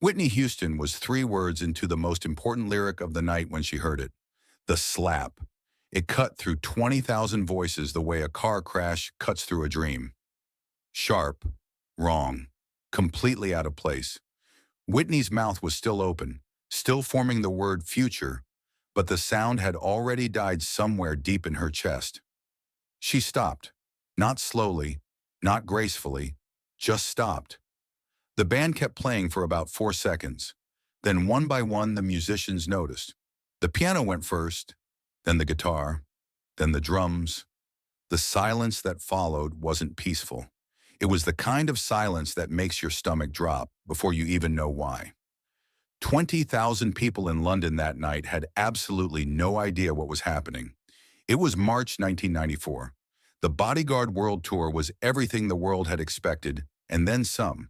Whitney Houston was 3 words into the most important lyric of the night when she heard it. The slap. It cut through 20,000 voices the way a car crash cuts through a dream. Sharp. Wrong. Completely out of place. Whitney's mouth was still open, still forming the word future, but the sound had already died somewhere deep in her chest. She stopped. Not slowly, not gracefully, just stopped. The band kept playing for about 4 seconds. Then one by one the musicians noticed. The piano went first, then the guitar, then the drums. The silence that followed wasn't peaceful. It was the kind of silence that makes your stomach drop before you even know why. 20,000 people in London that night had absolutely no idea what was happening. It was March 1994. The Bodyguard World Tour was everything the world had expected, and then some.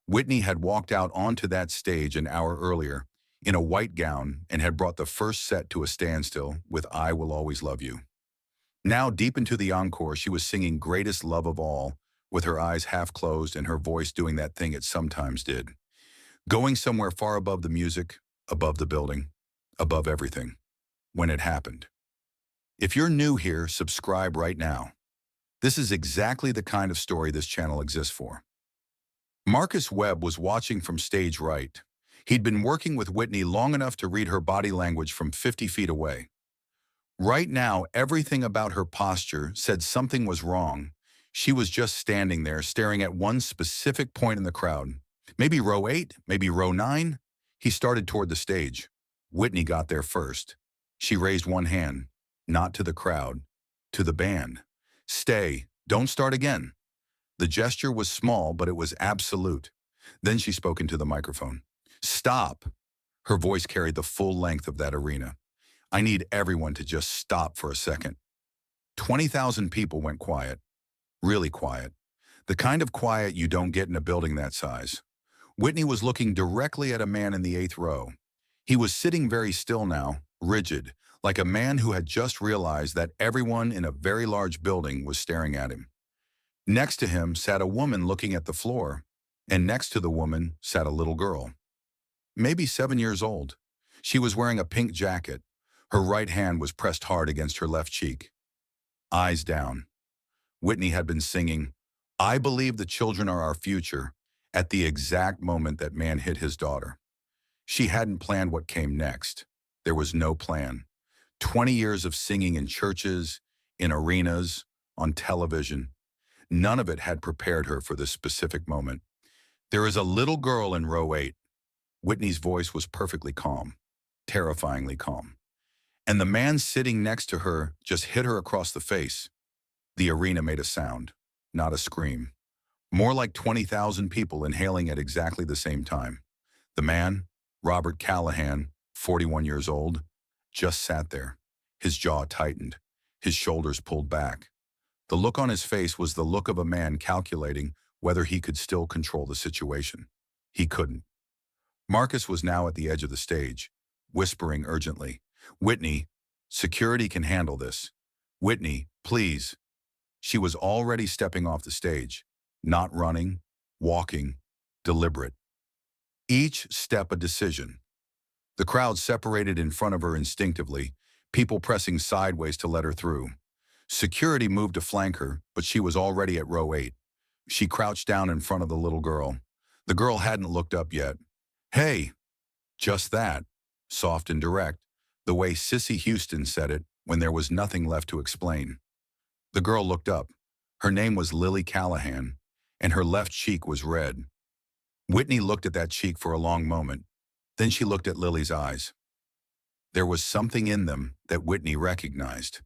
Whitney had walked out onto that stage an hour earlier, in a white gown, and had brought the first set to a standstill with I Will Always Love You. Now, deep into the encore, she was singing Greatest Love of All, with her eyes half closed and her voice doing that thing it sometimes did. Going somewhere far above the music, above the building, above everything. When it happened. If you're new here, subscribe right now. This is exactly the kind of story this channel exists for. Marcus Webb was watching from stage right. He'd been working with Whitney long enough to read her body language from 50 feet away. Right now, everything about her posture said something was wrong. She was just standing there, staring at one specific point in the crowd. Maybe row 8, maybe row 9. He started toward the stage. Whitney got there first. She raised one hand, not to the crowd, to the band. Stay, don't start again. The gesture was small, but it was absolute. Then she spoke into the microphone. Stop. Her voice carried the full length of that arena. I need everyone to just stop for a second. 20,000 people went quiet. Really quiet. The kind of quiet you don't get in a building that size. Whitney was looking directly at a man in the 8th row. He was sitting very still now, rigid, like a man who had just realized that everyone in a very large building was staring at him. Next to him sat a woman looking at the floor, and next to the woman sat a little girl. Maybe 7 years old. She was wearing a pink jacket. Her right hand was pressed hard against her left cheek. Eyes down. Whitney had been singing, I Believe the Children Are Our Future, at the exact moment that man hit his daughter. She hadn't planned what came next. There was no plan. 20 years of singing in churches, in arenas, on television. None of it had prepared her for this specific moment. There is a little girl in row 8. Whitney's voice was perfectly calm, terrifyingly calm. And the man sitting next to her just hit her across the face. The arena made a sound, not a scream. More like 20,000 people inhaling at exactly the same time. The man, Robert Callahan, 41 years old, just sat there. His jaw tightened, his shoulders pulled back. The look on his face was the look of a man calculating whether he could still control the situation. He couldn't. Marcus was now at the edge of the stage, whispering urgently, Whitney, security can handle this. Whitney, please. She was already stepping off the stage, not running, walking, deliberate. Each step a decision. The crowd separated in front of her instinctively, people pressing sideways to let her through. Security moved to flank her, but she was already at row 8. She crouched down in front of the little girl. The girl hadn't looked up yet. Hey, just that, soft and direct, the way Sissy Houston said it when there was nothing left to explain. The girl looked up. Her name was Lily Callahan, and her left cheek was red. Whitney looked at that cheek for a long moment. Then she looked at Lily's eyes. There was something in them that Whitney recognized.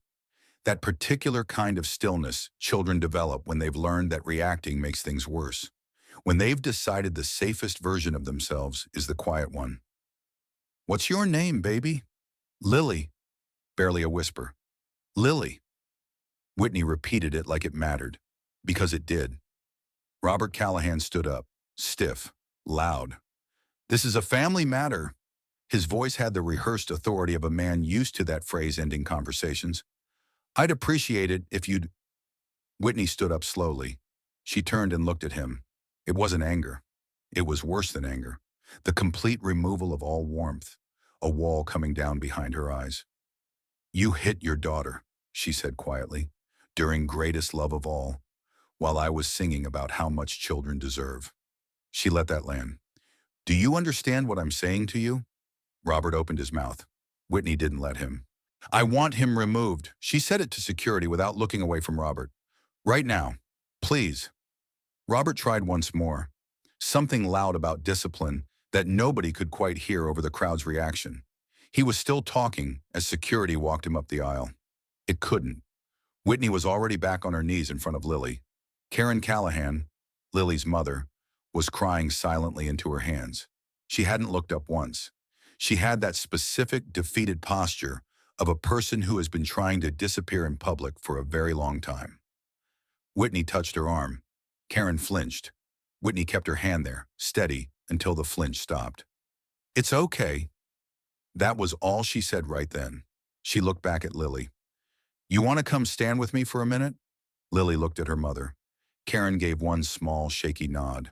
That particular kind of stillness children develop when they've learned that reacting makes things worse. When they've decided the safest version of themselves is the quiet one. What's your name, baby? Lily. Barely a whisper. Lily. Whitney repeated it like it mattered, because it did. Robert Callahan stood up, stiff, loud. This is a family matter. His voice had the rehearsed authority of a man used to that phrase ending conversations. I'd appreciate it if you'd... Whitney stood up slowly. She turned and looked at him. It wasn't anger. It was worse than anger. The complete removal of all warmth, a wall coming down behind her eyes. "You hit your daughter," she said quietly, "during greatest love of all, while I was singing about how much children deserve." She let that land. "Do you understand what I'm saying to you?" Robert opened his mouth. Whitney didn't let him. "I want him removed." She said it to security without looking away from Robert. "Right now. Please." Robert tried once more. Something loud about discipline that nobody could quite hear over the crowd's reaction. He was still talking as security walked him up the aisle. It couldn't. Whitney was already back on her knees in front of Lily. Karen Callahan, Lily's mother, was crying silently into her hands. She hadn't looked up once. She had that specific, defeated posture of a person who has been trying to disappear in public for a very long time. Whitney touched her arm. Karen flinched. Whitney kept her hand there, steady, until the flinch stopped. "It's okay." That was all she said right then. She looked back at Lily. "You want to come stand with me for a minute?" Lily looked at her mother. Karen gave one small, shaky nod.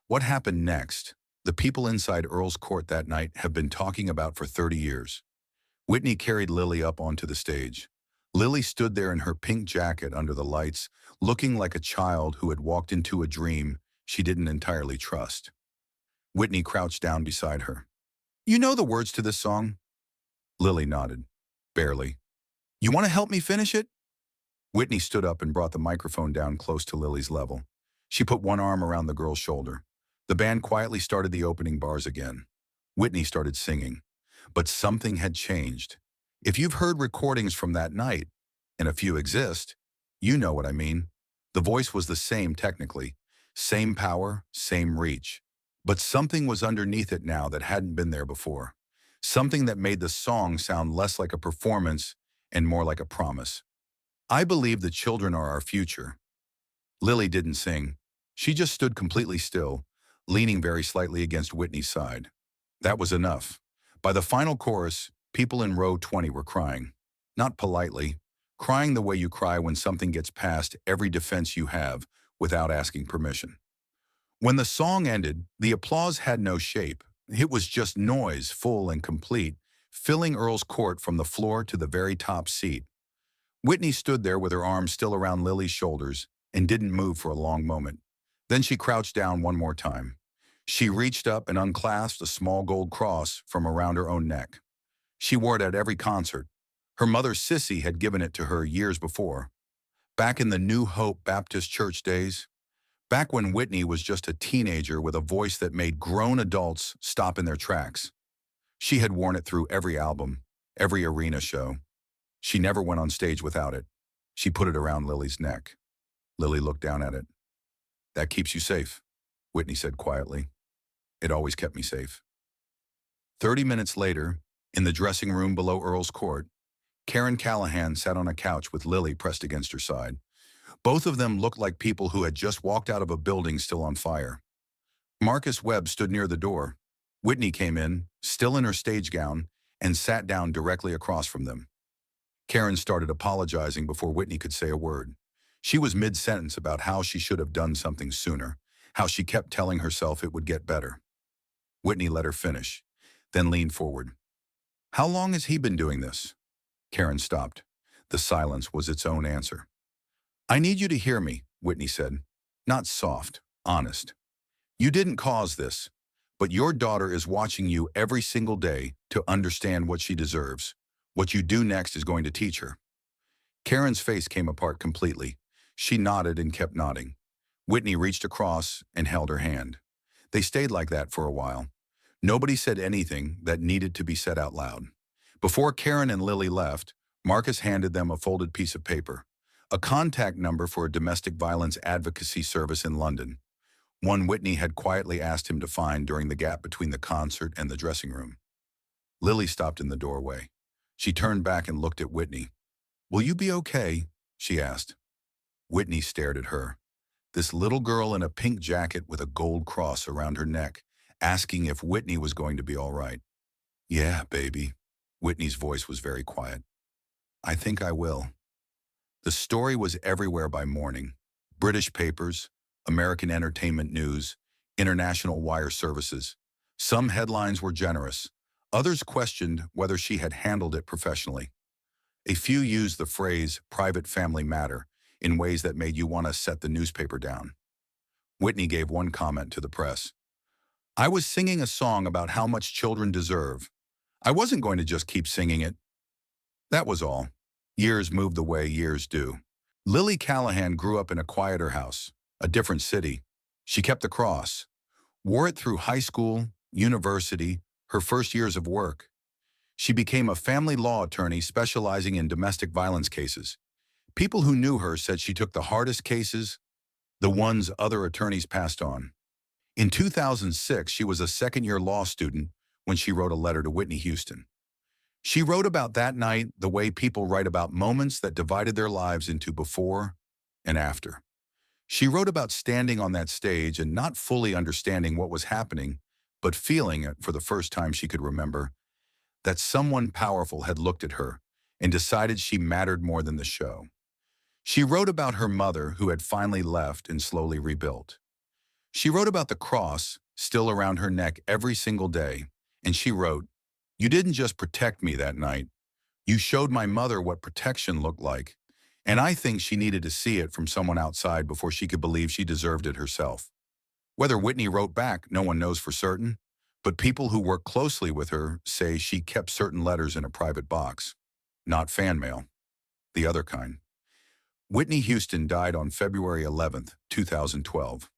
What happened next, the people inside Earls Court that night have been talking about for 30 years. Whitney carried Lily up onto the stage. Lily stood there in her pink jacket under the lights, looking like a child who had walked into a dream she didn't entirely trust. Whitney crouched down beside her. "You know the words to this song?" Lily nodded. "Barely." "You want to help me finish it?" Whitney stood up and brought the microphone down close to Lily's level. She put one arm around the girl's shoulder. The band quietly started the opening bars again. Whitney started singing. But something had changed. If you've heard recordings from that night, and a few exist, you know what I mean. The voice was the same technically. Same power, same reach. But something was underneath it now that hadn't been there before. Something that made the song sound less like a performance and more like a promise. "I believe the children are our future." Lily didn't sing. She just stood completely still, leaning very slightly against Whitney's side. That was enough. By the final chorus, people in row 20 were crying. Not politely, crying the way you cry when something gets past every defense you have without asking permission. When the song ended, the applause had no shape. It was just noise, full and complete, filling Earl's Court from the floor to the very top seat. Whitney stood there with her arms still around Lily's shoulders and didn't move for a long moment. Then she crouched down one more time. She reached up and unclasped a small gold cross from around her own neck. She wore it at every concert. Her mother, Sissy, had given it to her years before. Back in the New Hope Baptist Church days. Back when Whitney was just a teenager with a voice that made grown adults stop in their tracks. She had worn it through every album, every arena show. She never went on stage without it. She put it around Lily's neck. Lily looked down at it. "That keeps you safe," Whitney said quietly. "It always kept me safe." 30 minutes later, in the dressing room below Earl's Court, Karen Callahan sat on a couch with Lily pressed against her side. Both of them looked like people who had just walked out of a building still on fire. Marcus Webb stood near the door. Whitney came in, still in her stage gown, and sat down directly across from them. Karen started apologizing before Whitney could say a word. She was mid-sentence about how she should have done something sooner, how she kept telling herself it would get better. Whitney let her finish, then leaned forward. "How long has he been doing this?" Karen stopped. The silence was its own answer. "I need you to hear me," Whitney said. "Not soft, honest. You didn't cause this, but your daughter is watching you every single day to understand what she deserves. What you do next is going to teach her." Karen's face came apart completely. She nodded and kept nodding. Whitney reached across and held her hand. They stayed like that for a while. Nobody said anything that needed to be said out loud. Before Karen and Lily left, Marcus handed them a folded piece of paper, a contact number for a domestic violence advocacy service in London, one Whitney had quietly asked him to find during the gap between the concert and the dressing room. Lily stopped in the doorway. She turned back and looked at Whitney. "Will you be okay?" she asked. Whitney stared at her. This little girl in a pink jacket with a gold cross around her neck, asking if Whitney was going to be all right. "Yeah, baby." Whitney's voice was very quiet. "I think I will." The story was everywhere by morning. British papers, American entertainment news, international wire services. Some headlines were generous. Others questioned whether she had handled it professionally. A few used the phrase private family matter in ways that made you want to set the newspaper down. Whitney gave one comment to the press. "I was singing a song about how much children deserve. I wasn't going to just keep singing it. That was all." Years moved the way years do. Lily Callahan grew up in a quieter house, a different city. She kept the cross, wore it through high school, university, her first years of work. She became a family law attorney specializing in domestic violence cases. People who knew her said she took the hardest cases, the ones other attorneys passed on. In 2006, she was a second-year law student when she wrote a letter to Whitney Houston. She wrote about that night the way people write about moments that divided their lives into before and after. She wrote about standing on that stage and not fully understanding what was happening, but feeling it for the first time she could remember, that someone powerful had looked at her and decided she mattered more than the show. She wrote about her mother who had finally left and slowly rebuilt. She wrote about the cross still around her neck every single day, and she wrote, "You didn't just protect me that night. You showed my mother what protection looked like, and I think she needed to see it from someone outside before she could believe she deserved it herself." Whether Whitney wrote back, no one knows for certain, but people who work closely with her say she kept certain letters in a private box. Not fan mail, the other kind. Whitney Houston died on February 11th, 2012.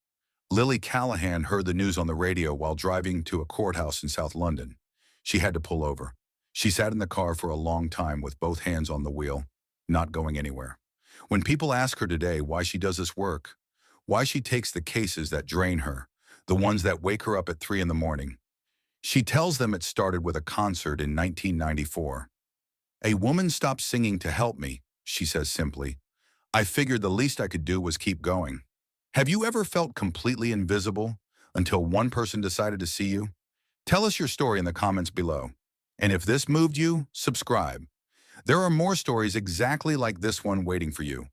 Lily Callahan heard the news on the radio while driving to a courthouse in South London. She had to pull over. She sat in the car for a long time with both hands on the wheel, not going anywhere. When people ask her today why she does this work, why she takes the cases that drain her, the ones that wake her up at 3 in the morning, she tells them it started with a concert in 1994. "A woman stopped singing to help me," she says simply. "I figured the least I could do was keep going." Have you ever felt completely invisible until one person decided to see you? Tell us your story in the comments below. And if this moved you, subscribe. There are more stories exactly like this one waiting for you.